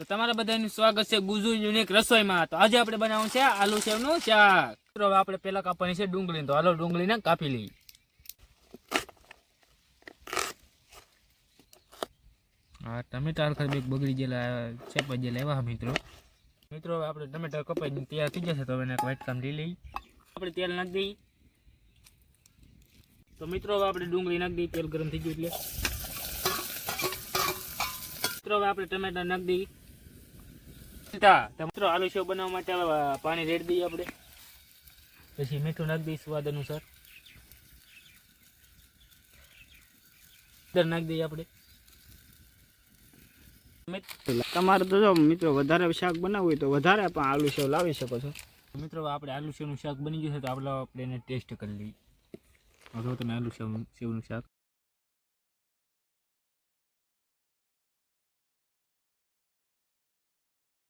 તો તમારા બધાનું સ્વાગત છે ગુજુ યુનિક રસોઈમાં। તો આજે આપણે બનાવવાનું છે આલુ સેવનું શાક। તો હવે આપણે પહેલા કાપવાની છે ડુંગળી। તો હાલો ડુંગળીને કાપી લઈએ। આ ટમેટા આખા બે બગડી ગયેલા ચેપાઈ ગયેલા એવા મિત્રો હવે આપણે ટમેટા કપાઈને તૈયાર થઈ જશે। તો હવે એને વાટકામ લઈ લઈએ। આપણે તેલ નાખી દઈએ। તો મિત્રો હવે આપણે ડુંગળી નાખી દઈએ। તેલ ગરમ થઈ ગયું એટલે મિત્રો હવે આપણે ટમેટા નાખી દઈએ। મિત્રો આલુ સેવ બનાવવા માટે પાણી રેડી દઈએ આપણે। પછી મીઠું નાખી દઈએ સ્વાદ અનુસાર। નાખી દઈએ આપણે। તમારે તો જો મિત્રો વધારે શાક બનાવવું હોય તો વધારે પણ આલુ સેવ લાવી શકો છો। મિત્રો આપણે આલુ સેવનું શાક બની ગયું છે। તો આપણે એને ટેસ્ટ કરી લઈએ। જો તમે આલુ સેવનું શાક